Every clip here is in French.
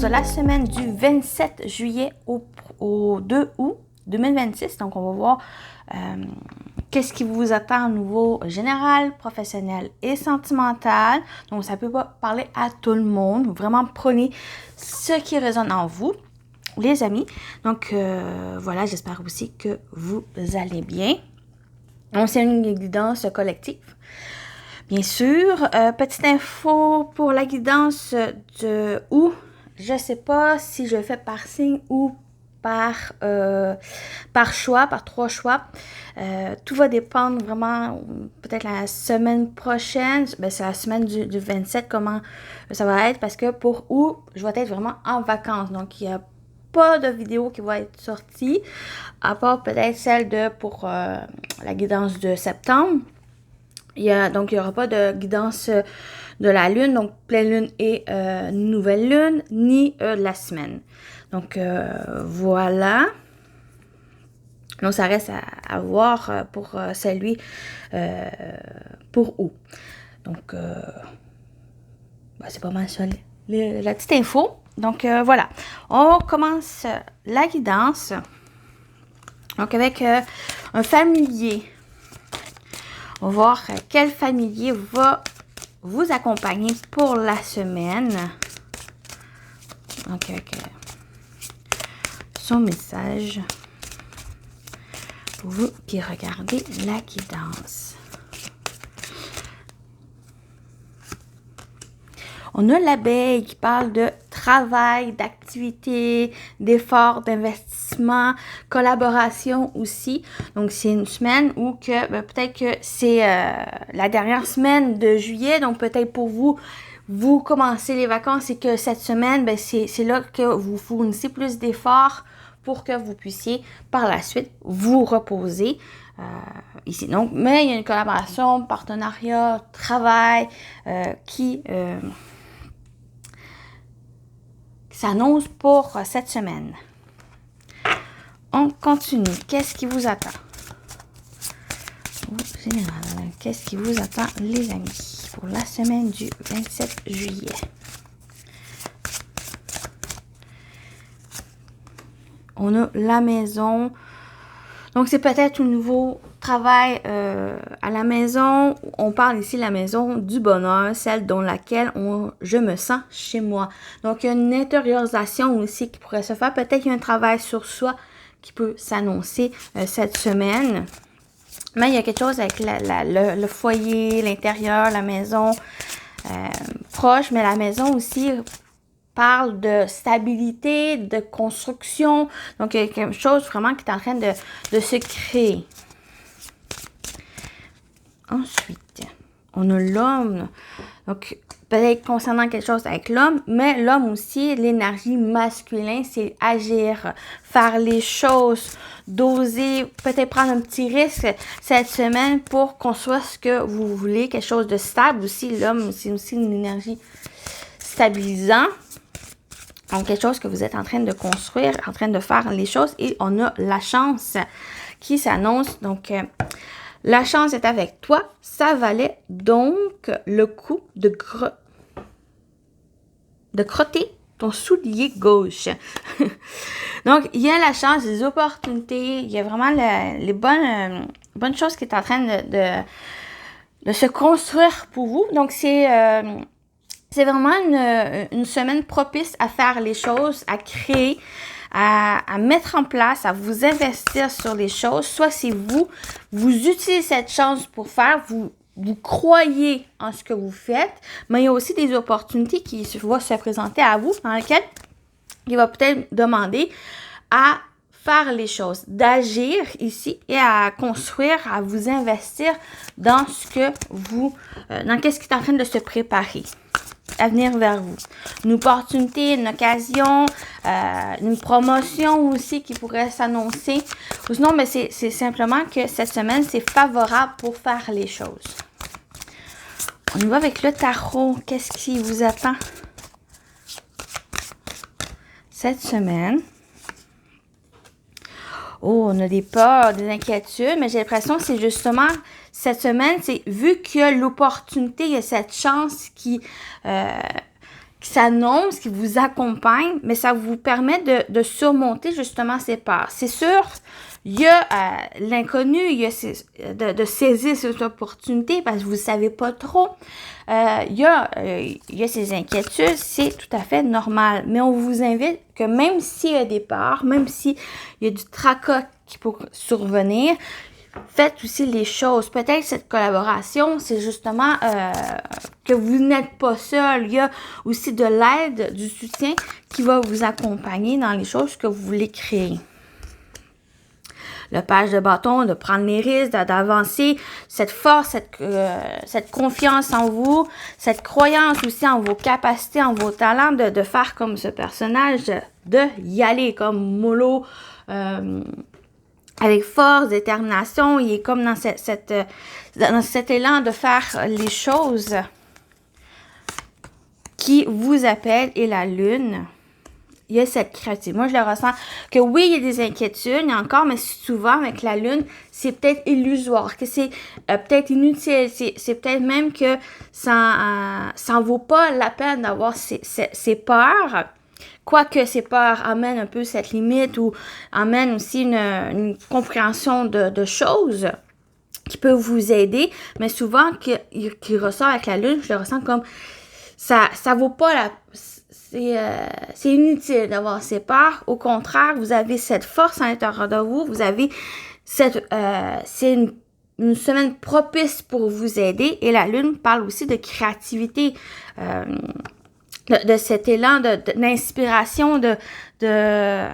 de la semaine du 27 juillet au 2 août 2026. Donc, on va voir qu'est-ce qui vous attend au niveau général, professionnel et sentimental. Donc, ça peut pas parler à tout le monde. Vraiment, prenez ce qui résonne en vous, les amis. Donc, voilà, j'espère aussi que vous allez bien. Donc, c'est une guidance collective. Bien sûr, petite info pour la guidance de août. Je ne sais pas si je le fais par signe ou par choix, par 3 choix. Tout va dépendre vraiment, peut-être la semaine prochaine. Ben, c'est la semaine du 27, comment ça va être. Parce que pour août, je vais être vraiment en vacances. Donc, il n'y a pas de vidéo qui va être sortie. À part peut-être celle pour la guidance de septembre. Donc, il n'y aura pas de guidance de la lune, donc pleine lune et nouvelle lune, ni de la semaine. Donc, voilà. Donc, ça reste à voir pour celui pour août. Donc, c'est pas mal ça, la petite info. Donc, voilà. On commence la guidance. Donc, avec un familier. On va voir quel familier va vous accompagner pour la semaine. Donc, son message pour vous qui regardez la guidance. On a l'abeille qui parle de travail, d'activité, d'efforts, d'investissement, collaboration aussi. Donc, c'est une semaine où peut-être que c'est la dernière semaine de juillet. Donc, peut-être pour vous commencez les vacances et que cette semaine, c'est là que vous fournissez plus d'efforts pour que vous puissiez par la suite vous reposer ici. Donc, mais il y a une collaboration, partenariat, travail qui s'annonce pour cette semaine. On continue. Qu'est-ce qui vous attend? Au général, qu'est-ce qui vous attend, les amis, pour la semaine du 27 juillet? On a la maison. Donc, c'est peut-être un nouveau travail à la maison. On parle ici de la maison du bonheur, celle dans laquelle je me sens chez moi. Donc, il y a une intériorisation aussi qui pourrait se faire. Peut-être qu'il y a un travail sur soi qui peut s'annoncer cette semaine. Mais il y a quelque chose avec le foyer, l'intérieur, la maison proche, mais la maison aussi parle de stabilité, de construction. Donc, il y a quelque chose vraiment qui est en train de se créer. Ensuite, on a l'homme. Donc, peut-être concernant quelque chose avec l'homme, mais l'homme aussi, l'énergie masculine, c'est agir, faire les choses, d'oser, peut-être prendre un petit risque cette semaine pour construire ce que vous voulez, quelque chose de stable aussi. L'homme, c'est aussi une énergie stabilisante. Donc, quelque chose que vous êtes en train de construire, en train de faire les choses. Et on a la chance qui s'annonce. Donc, la chance est avec toi. Ça valait donc le coup de crotter ton soulier gauche. Donc, il y a la chance, les opportunités. Il y a vraiment les bonnes choses qui sont en train de se construire pour vous. Donc, c'est vraiment une semaine propice à faire les choses, à créer, à mettre en place, à vous investir sur les choses. Soit si vous utilisez cette chance pour faire, vous croyez en ce que vous faites, mais il y a aussi des opportunités qui vont se présenter à vous, dans lesquelles il va peut-être demander à faire les choses, d'agir ici et à construire, à vous investir dans ce que dans qu'est-ce qui est en train de se préparer à venir vers vous. Une opportunité, une occasion, une promotion aussi qui pourrait s'annoncer. Ou sinon, mais c'est simplement que cette semaine, c'est favorable pour faire les choses. On y va avec le tarot. Qu'est-ce qui vous attend cette semaine? Oh, on a des peurs, des inquiétudes, mais j'ai l'impression que c'est justement cette semaine, c'est vu qu'il y a l'opportunité, il y a cette chance qui s'annonce, qui vous accompagne, mais ça vous permet de surmonter justement ces peurs. C'est sûr, il y a l'inconnu, il y a de saisir cette opportunité parce que vous ne savez pas trop. Il y a ces inquiétudes, c'est tout à fait normal. Mais on vous invite que même s'il y a des peurs, même s'il y a du tracas qui peut survenir, faites aussi les choses. Peut-être cette collaboration, c'est justement que vous n'êtes pas seul. Il y a aussi de l'aide, du soutien qui va vous accompagner dans les choses que vous voulez créer. Le page de bâton, de prendre les risques, d'avancer, cette force, cette confiance en vous, cette croyance aussi en vos capacités, en vos talents, de faire comme ce personnage, de y aller comme mollo, avec force, détermination. Il est comme dans cet élan de faire les choses qui vous appelle, et la lune. Il y a cette créativité. Moi, je le ressens que oui, il y a des inquiétudes, il y a encore, mais souvent avec la lune, c'est peut-être illusoire, que c'est peut-être inutile, c'est peut-être même que ça en vaut pas la peine d'avoir ces peurs. Quoique ces peurs amènent un peu cette limite ou amènent aussi une compréhension de choses qui peut vous aider, mais souvent qui ressort avec la lune, je le ressens comme ça vaut pas la... C'est inutile d'avoir ces peurs. Au contraire, vous avez cette force à l'intérieur de vous. Vous avez c'est une semaine propice pour vous aider. Et la lune parle aussi de créativité, de cet élan d'inspiration, de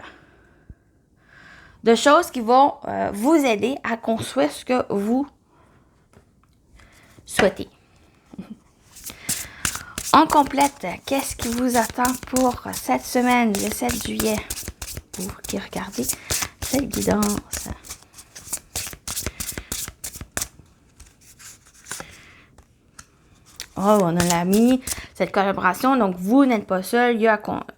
choses qui vont vous aider à construire ce que vous souhaitez. On complète, qu'est-ce qui vous attend pour cette semaine, le 7 juillet? Pour qui regardez cette guidance. Oh, on a l'ami, cette collaboration. Donc, vous n'êtes pas seul,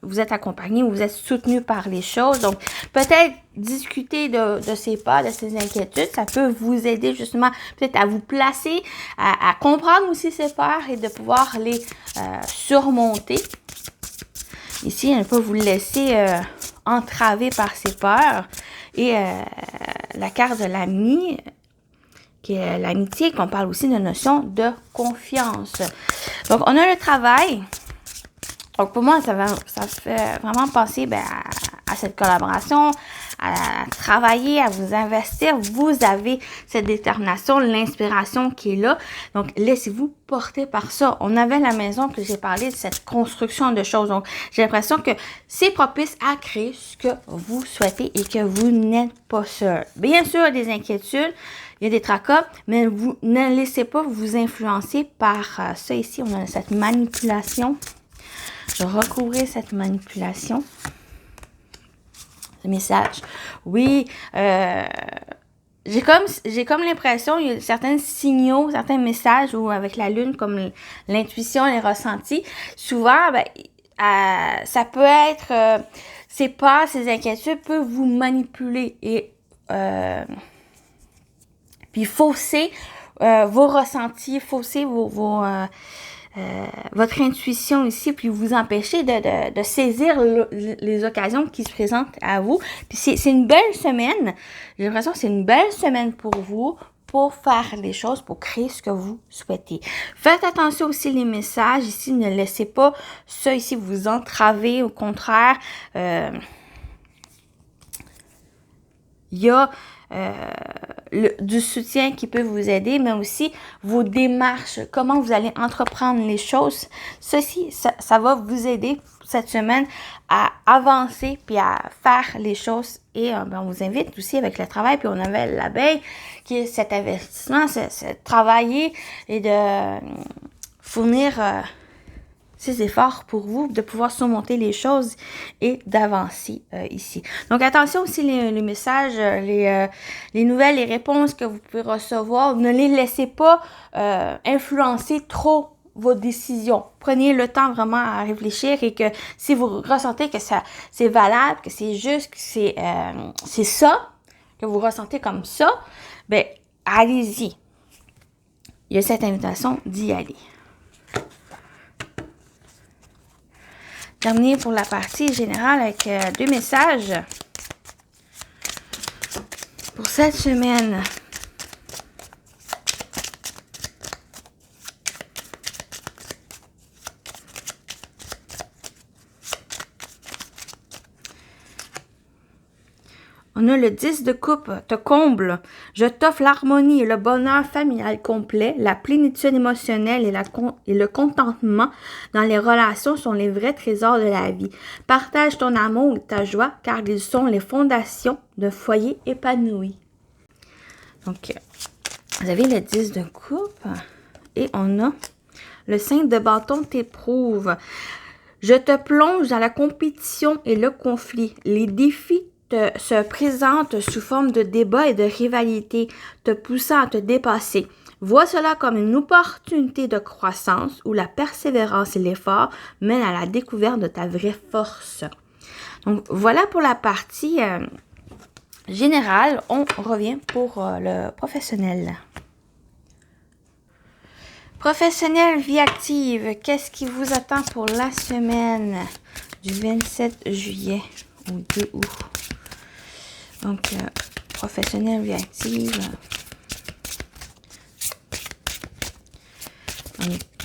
vous êtes accompagné, vous êtes soutenu par les choses. Donc, peut-être discuter de ces peurs, de ces inquiétudes, ça peut vous aider justement peut-être à vous placer, à comprendre aussi ces peurs et de pouvoir les surmonter. Ici, ne pas vous laisser entraver par ces peurs. Et la carte de l'ami, qui est l'amitié, qu'on parle aussi de notion de confiance. Donc, on a le travail. Donc, pour moi, ça fait vraiment penser à cette collaboration, à travailler, à vous investir. Vous avez cette détermination, l'inspiration qui est là. Donc, laissez-vous porter par ça. On avait la maison que j'ai parlé de cette construction de choses. Donc, j'ai l'impression que c'est propice à créer ce que vous souhaitez et que vous n'êtes pas seul. Bien sûr, il y a des inquiétudes, il y a des tracas, mais vous ne laissez pas vous influencer par ça ici. On a cette manipulation. Je vais recouvrir cette manipulation. Ce message. Oui, j'ai comme l'impression, il y a certains signaux, certains messages où avec la lune, comme l'intuition, les ressentis, souvent, ça peut être, ces peurs, ces inquiétudes peuvent vous manipuler et puis fausser vos ressentis, fausser votre intuition ici, puis vous empêcher de saisir les occasions qui se présentent à vous. Puis c'est une belle semaine. J'ai l'impression que c'est une belle semaine pour vous, pour faire les choses, pour créer ce que vous souhaitez. Faites attention aussi les messages ici. Ne laissez pas ça ici vous entraver. Au contraire, il y a du soutien qui peut vous aider, mais aussi vos démarches, comment vous allez entreprendre les choses. Ceci, ça va vous aider cette semaine à avancer puis à faire les choses. Et on vous invite aussi avec le travail. Puis on avait l'abeille qui est cet investissement, c'est travailler et de fournir ces efforts pour vous, de pouvoir surmonter les choses et d'avancer ici. Donc, attention aussi les messages, les nouvelles, les réponses que vous pouvez recevoir. Ne les laissez pas influencer trop vos décisions. Prenez le temps vraiment à réfléchir et que si vous ressentez que c'est valable, que c'est juste, que c'est ça, que vous ressentez comme ça, ben allez-y. Il y a cette invitation d'y aller. terminer pour la partie générale avec 2 messages pour cette semaine. On a le 10 de coupe, te comble. Je t'offre l'harmonie et le bonheur familial complet, la plénitude émotionnelle et le contentement dans les relations sont les vrais trésors de la vie. Partage ton amour et ta joie, car ils sont les fondations d'un foyer épanoui. Donc, vous avez le 10 de coupe et on a le 5 de bâton t'éprouve. Je te plonge dans la compétition et le conflit. Les défis se présente sous forme de débat et de rivalité, te poussant à te dépasser. Vois cela comme une opportunité de croissance où la persévérance et l'effort mènent à la découverte de ta vraie force. Donc, voilà pour la partie générale. On revient pour le professionnel. Professionnel, vie active. Qu'est-ce qui vous attend pour la semaine du 27 juillet au 2 août? Donc, professionnel, vie active.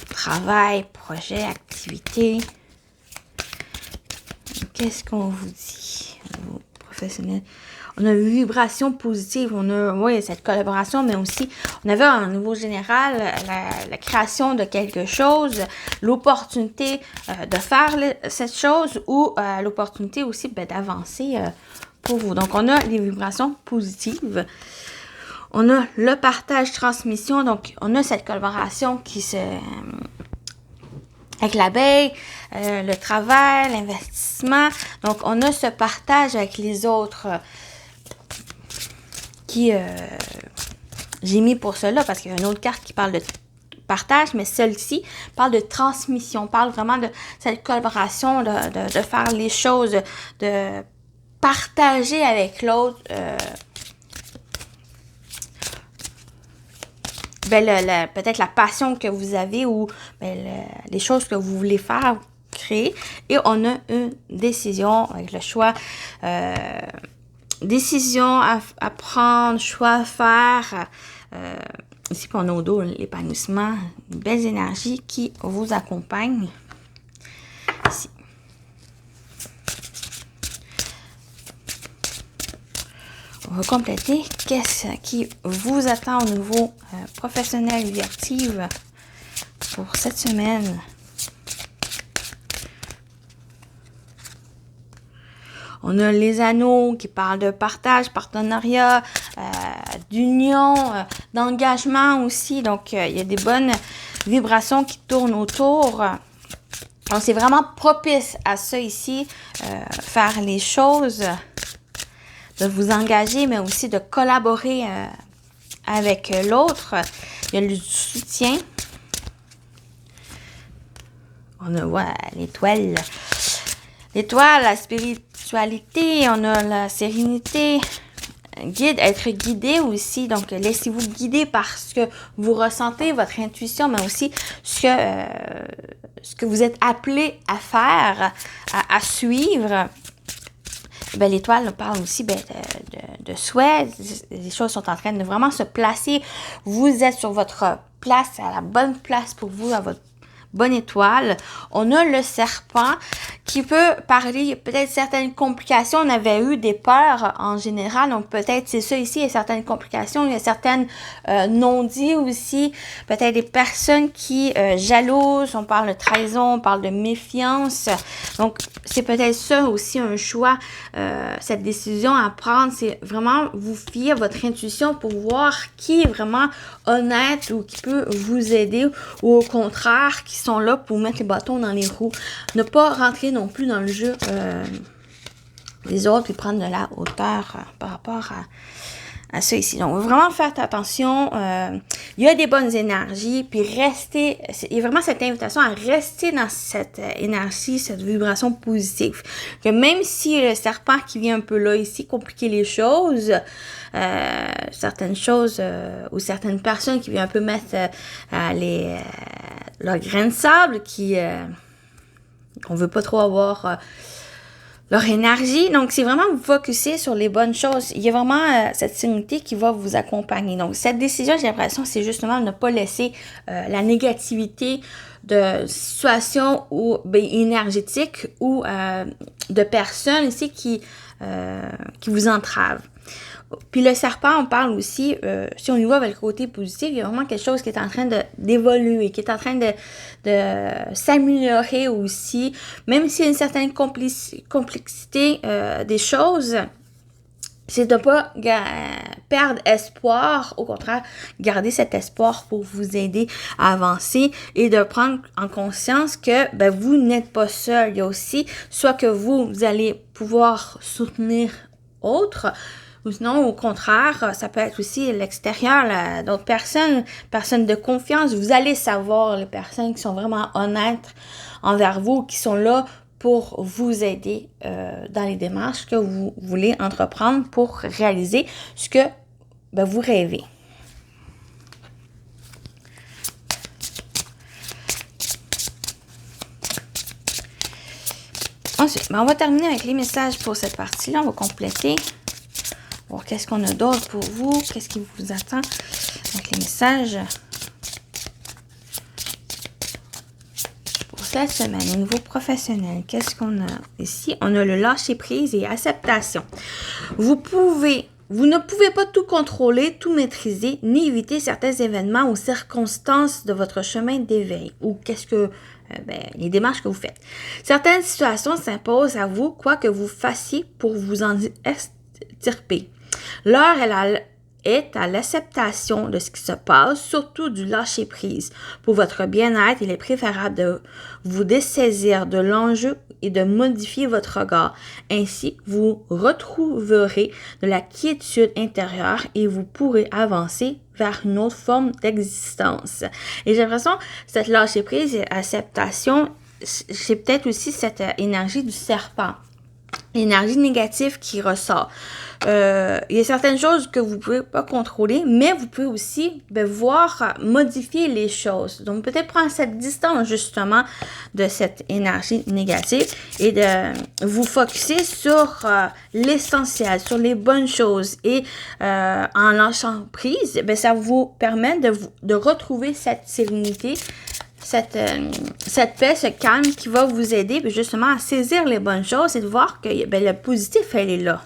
Travail, projet, activité. Qu'est-ce qu'on vous dit? Professionnel. On a une vibration positive. On a, oui, cette collaboration, mais aussi, on avait un niveau général, la création de quelque chose, l'opportunité de faire cette chose ou l'opportunité aussi d'avancer pour vous. Donc, on a les vibrations positives. On a le partage transmission. Donc, on a cette collaboration qui se... avec l'abeille, le travail, l'investissement. Donc, on a ce partage avec les autres qui... j'ai mis pour cela parce qu'il y a une autre carte qui parle de partage, mais celle-ci parle de transmission, parle vraiment de cette collaboration, de faire les choses, de partager avec l'autre peut-être la passion que vous avez ou les choses que vous voulez faire, créer. Et on a une décision avec le choix, décision à prendre, choix à faire. Ici, on a au dos l'épanouissement, une belle énergie qui vous accompagne. Ici. On va compléter qu'est-ce qui vous attend au niveau professionnel et vie active pour cette semaine. On a les anneaux qui parlent de partage, partenariat, d'union, d'engagement aussi. Donc, il y a des bonnes vibrations qui tournent autour. Donc, c'est vraiment propice à ça ici, faire les choses, de vous engager, mais aussi de collaborer avec l'autre. Il y a le soutien. On a l'étoile. L'étoile, la spiritualité, on a la sérénité, être guidé aussi. Donc, laissez-vous guider par ce que vous ressentez, votre intuition, mais aussi ce que vous êtes appelé à faire, à suivre. L'étoile parle aussi de souhait. Les choses sont en train de vraiment se placer. Vous êtes sur votre place, à la bonne place pour vous, à votre bonne étoile. On a le serpent qui peut parler peut-être certaines complications. On avait eu des peurs en général, donc peut-être c'est ça ici, il y a certaines complications, il y a certaines non-dits aussi, peut-être des personnes qui jalousent, on parle de trahison, on parle de méfiance, donc c'est peut-être ça aussi un choix, cette décision à prendre, c'est vraiment vous fier à votre intuition pour voir qui est vraiment honnête ou qui peut vous aider ou au contraire qui sont là pour mettre les bâtons dans les roues. Ne pas rentrer non plus dans le jeu des autres et prendre de la hauteur par rapport à ça ici. Donc, vraiment faire attention. Il y a des bonnes énergies, puis rester, il y a vraiment cette invitation à rester dans cette énergie, cette vibration positive. Que même si le serpent qui vient un peu là ici compliquer les choses, certaines choses ou certaines personnes qui viennent un peu mettre leur grain de sable, qui on veut pas trop avoir leur énergie. Donc, c'est vraiment vous focuser sur les bonnes choses. Il y a vraiment cette sérénité qui va vous accompagner. Donc, cette décision, j'ai l'impression, c'est justement de ne pas laisser la négativité de situations ou énergétiques ou de personnes ici qui vous entravent. Puis le serpent, on parle aussi, si on y va avec le côté positif, il y a vraiment quelque chose qui est en train d'évoluer, qui est en train de s'améliorer aussi, même s'il y a une certaine complexité des choses, c'est de ne pas perdre espoir, au contraire, garder cet espoir pour vous aider à avancer et de prendre en conscience que vous n'êtes pas seul. Il y a aussi, soit que vous allez pouvoir soutenir autres, ou sinon, au contraire, ça peut être aussi l'extérieur, d'autres personnes de confiance. Vous allez savoir les personnes qui sont vraiment honnêtes envers vous, qui sont là pour vous aider dans les démarches que vous voulez entreprendre pour réaliser ce que vous rêvez. Ensuite, on va terminer avec les messages pour cette partie-là. On va compléter. Bon, qu'est-ce qu'on a d'autre pour vous? Qu'est-ce qui vous attend avec les messages pour cette semaine au niveau professionnel? Qu'est-ce qu'on a ici? On a le lâcher-prise et acceptation. Vous ne pouvez pas tout contrôler, tout maîtriser, ni éviter certains événements ou circonstances de votre chemin d'éveil. Ou qu'est-ce que les démarches que vous faites. Certaines situations s'imposent à vous, quoi que vous fassiez pour vous en extirper. L'heure est à l'acceptation de ce qui se passe, surtout du lâcher-prise. Pour votre bien-être, il est préférable de vous dessaisir de l'enjeu et de modifier votre regard. Ainsi, vous retrouverez de la quiétude intérieure et vous pourrez avancer vers une autre forme d'existence. Et j'ai l'impression que cette lâcher-prise et acceptation, c'est peut-être aussi cette énergie du serpent. L'énergie négative qui ressort. Il y a certaines choses que vous ne pouvez pas contrôler, mais vous pouvez aussi voir modifier les choses. Donc, peut-être prendre cette distance justement de cette énergie négative et de vous focusser sur l'essentiel, sur les bonnes choses. Et en lâchant prise, ça vous permet de retrouver cette sérénité, cette paix, ce calme qui va vous aider justement à saisir les bonnes choses et de voir que le positif, elle est là.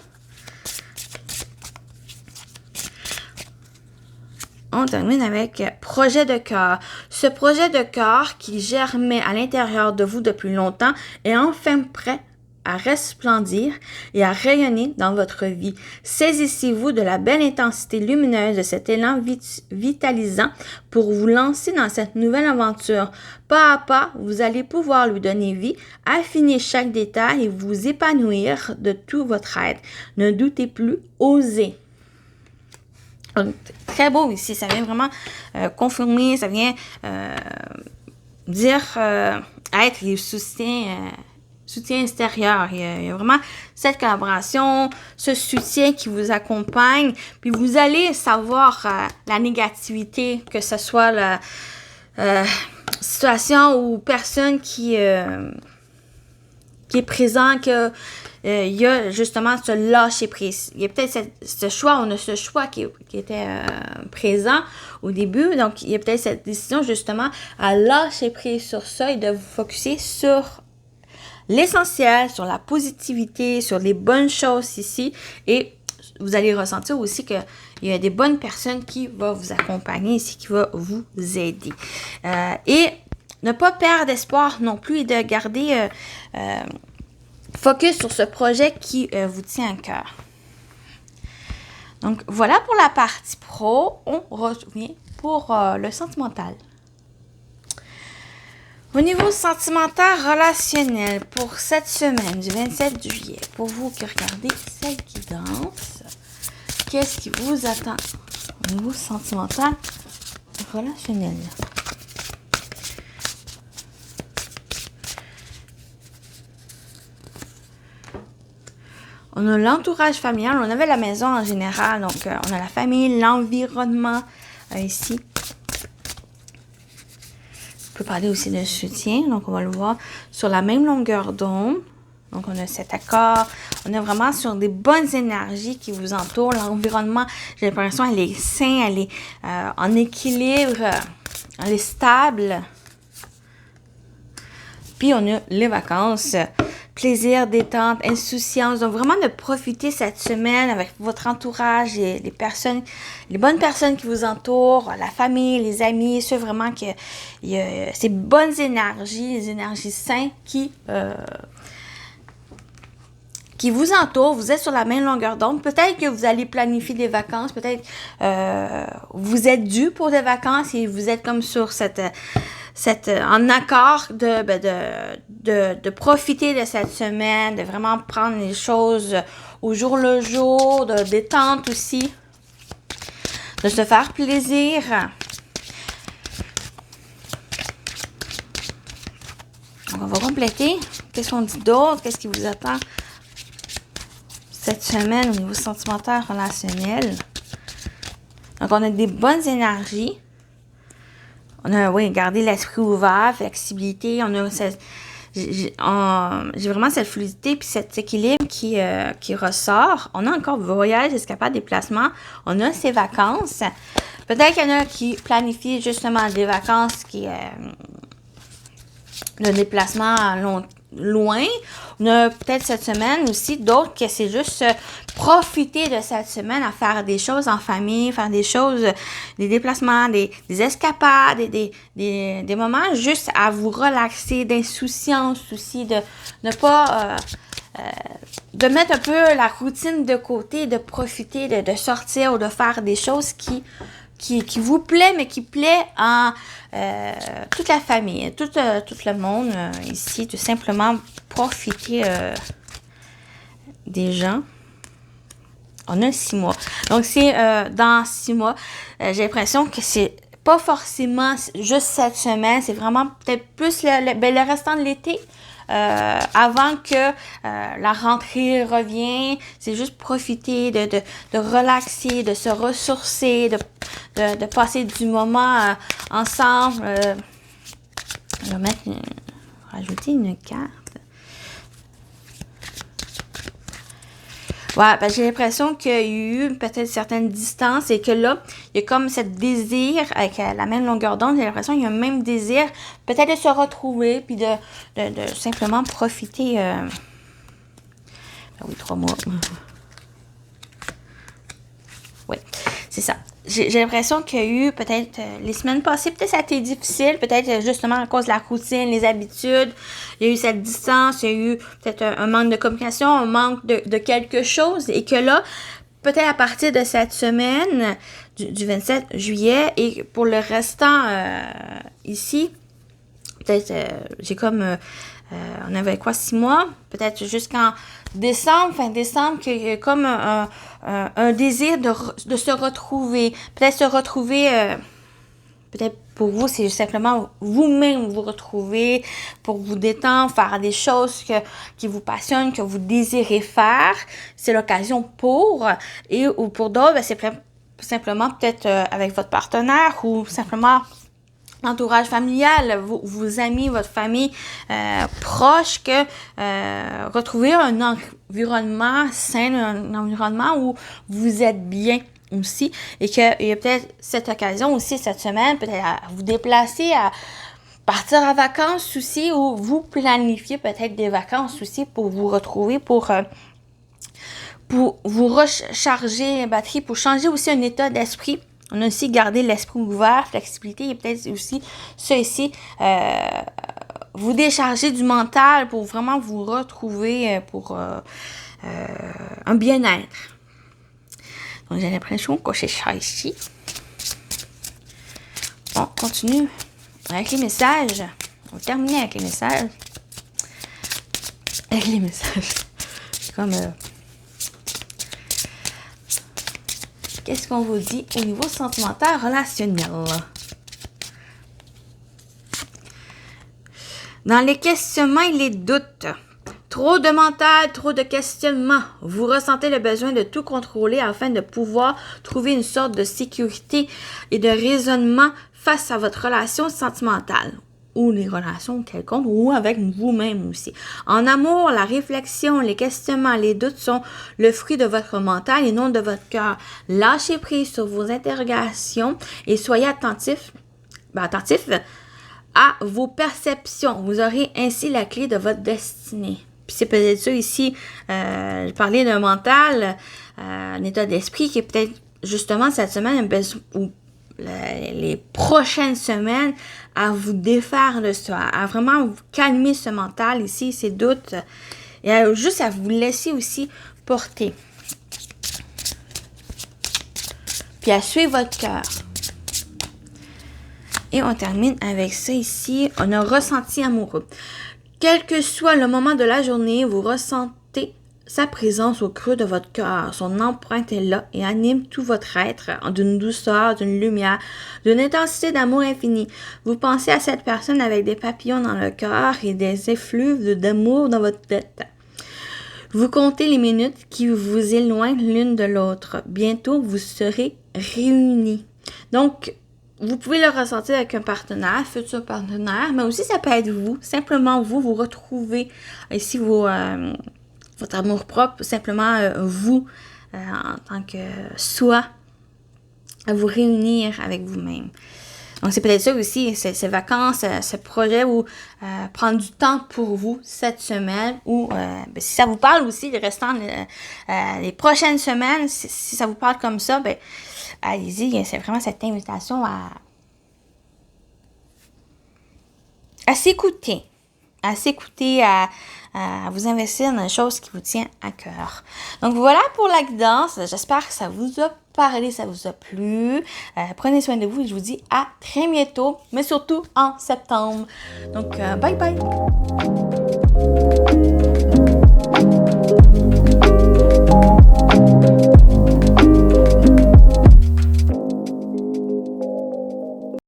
On termine avec projet de cœur. Ce projet de cœur qui germait à l'intérieur de vous depuis longtemps est enfin prêt à resplendir et à rayonner dans votre vie. Saisissez-vous de la belle intensité lumineuse de cet élan vitalisant pour vous lancer dans cette nouvelle aventure. Pas à pas, vous allez pouvoir lui donner vie, affiner chaque détail et vous épanouir de tout votre être. Ne doutez plus, osez. Donc, très beau ici, ça vient vraiment confirmer, ça vient dire être les soutien extérieur. Il y a vraiment cette collaboration, ce soutien qui vous accompagne. Puis vous allez savoir la négativité, que ce soit la situation ou personne qui est présent, que il y a justement ce lâcher prise. Il y a peut-être ce choix, on a ce choix qui était présent au début. Donc, il y a peut-être cette décision justement à lâcher prise sur ça et de vous focusser sur l'essentiel, sur la positivité, sur les bonnes choses ici. Et vous allez ressentir aussi qu'il y a des bonnes personnes qui vont vous accompagner ici, qui vont vous aider. Et ne pas perdre espoir non plus et de garder focus sur ce projet qui vous tient à cœur. Donc, voilà pour la partie pro. On revient pour le sentimental. Au niveau sentimental relationnel, pour cette semaine du 27 juillet, pour vous qui regardez celle qui danse, qu'est-ce qui vous attend au niveau sentimental relationnel? On a l'entourage familial, on avait la maison en général, donc on a la famille, l'environnement ici. On peut parler aussi de soutien. Donc, on va le voir sur la même longueur d'onde. Donc, on a cet accord. On est vraiment sur des bonnes énergies qui vous entourent. L'environnement, j'ai l'impression, elle est saine, elle est en équilibre, elle est stable. Puis, on a les vacances. Plaisir, détente, insouciance. Donc, vraiment de profiter cette semaine avec votre entourage et les personnes, les bonnes personnes qui vous entourent, la famille, les amis, ceux vraiment que il y a ces bonnes énergies, les énergies saines qui vous entourent. Vous êtes sur la même longueur d'onde. Peut-être que vous allez planifier des vacances. Peut-être vous êtes dû pour des vacances et vous êtes comme sur cette en accord de profiter de cette semaine, de vraiment prendre les choses au jour le jour, de détente aussi, de se faire plaisir. Donc, on va compléter. Qu'est-ce qu'on dit d'autre? Qu'est-ce qui vous attend cette semaine au niveau sentimental, relationnel? Donc, on a des bonnes énergies. On a, oui, garder l'esprit ouvert, flexibilité. On a j'ai vraiment cette fluidité puis cet équilibre qui ressort. On a encore voyage, escapade, déplacement. On a ces vacances. Peut-être qu'il y en a qui planifient justement des vacances le déplacement loin. On a peut-être cette semaine aussi d'autres que c'est juste profiter de cette semaine à faire des choses en famille, faire des choses, des déplacements, des escapades, des moments juste à vous relaxer, d'insouciance aussi, de ne pas de mettre un peu la routine de côté, de profiter, de sortir ou de faire des choses qui vous plaît, mais qui plaît en toute la famille, tout le monde ici, tout simplement profiter des gens. On a 6 mois. Donc, c'est dans 6 mois. J'ai l'impression que c'est pas forcément juste cette semaine, c'est vraiment peut-être plus le restant de l'été. Avant que la rentrée revienne, c'est juste profiter de relaxer, de se ressourcer, de passer du moment ensemble. Je vais rajouter une carte. Ouais, ben, j'ai l'impression qu'il y a eu peut-être certaines distances et que là, il y a comme ce désir avec la même longueur d'onde. J'ai l'impression qu'il y a un même désir peut-être de se retrouver puis de simplement profiter. Ben oui, 3 mois. Oui, c'est ça. J'ai l'impression qu'il y a eu peut-être les semaines passées, peut-être ça a été difficile, peut-être justement à cause de la routine, les habitudes. Il y a eu cette distance, il y a eu peut-être un manque de communication, un manque de quelque chose. Et que là, peut-être à partir de cette semaine du 27 juillet et pour le restant ici, peut-être j'ai comme... on avait quoi, 6 mois? Peut-être jusqu'en décembre, fin décembre, qu'il y a comme un désir de se retrouver. Peut-être se retrouver, peut-être pour vous, c'est simplement vous-même vous retrouver, pour vous détendre, faire des choses qui vous passionnent, que vous désirez faire. C'est l'occasion pour. Ou pour d'autres, ben, c'est simplement peut-être avec votre partenaire ou simplement l'entourage familial, vos amis, votre famille proche, que retrouver un environnement sain, un environnement où vous êtes bien aussi et qu'il y a peut-être cette occasion aussi cette semaine, peut-être à vous déplacer, à partir en vacances aussi ou vous planifier peut-être des vacances aussi pour vous retrouver, pour vous recharger les batteries, pour changer aussi un état d'esprit. On a aussi gardé l'esprit ouvert, flexibilité et peut-être aussi ça ici, vous décharger du mental pour vraiment vous retrouver pour un bien-être. Donc j'ai l'impression que c'est ça ici. On continue avec les messages. On va terminer avec les messages. Avec les messages. C'est comme... Qu'est-ce qu'on vous dit au niveau sentimental, relationnel? Dans les questionnements et les doutes, trop de mental, trop de questionnements. Vous ressentez le besoin de tout contrôler afin de pouvoir trouver une sorte de sécurité et de raisonnement face à votre relation sentimentale. ou les relations quelconques ou avec vous-même aussi. En amour, la réflexion, les questionnements, les doutes sont le fruit de votre mental et non de votre cœur. Lâchez prise sur vos interrogations et soyez attentifs à vos perceptions. Vous aurez ainsi la clé de votre destinée. Puis c'est peut-être ça ici, je parlais d'un mental, un état d'esprit qui est peut-être justement cette semaine ou les prochaines semaines à vous défaire de ça, à vraiment vous calmer ce mental ici, ces doutes, et juste à vous laisser aussi porter. Puis à suivre votre cœur. Et on termine avec ça ici, on a ressenti amoureux. Quel que soit le moment de la journée, vous ressentez sa présence au creux de votre cœur. Son empreinte est là et anime tout votre être d'une douceur, d'une lumière, d'une intensité d'amour infini. Vous pensez à cette personne avec des papillons dans le cœur et des effluves d'amour dans votre tête. Vous comptez les minutes qui vous éloignent l'une de l'autre. Bientôt, vous serez réunis. Donc, vous pouvez le ressentir avec un partenaire, futur partenaire, mais aussi ça peut être vous. Simplement vous retrouvez ici votre amour propre, simplement vous, en tant que soi, à vous réunir avec vous-même. Donc, c'est peut-être ça aussi, ces vacances, ce projet ou prendre du temps pour vous cette semaine ou si ça vous parle aussi, les restants, les prochaines semaines, si ça vous parle comme ça, ben allez-y, c'est vraiment cette invitation à s'écouter, à vous investir dans les choses qui vous tiennent à cœur. Donc voilà pour la guidance. J'espère que ça vous a parlé, ça vous a plu. Prenez soin de vous et je vous dis à très bientôt, mais surtout en septembre. Donc bye bye!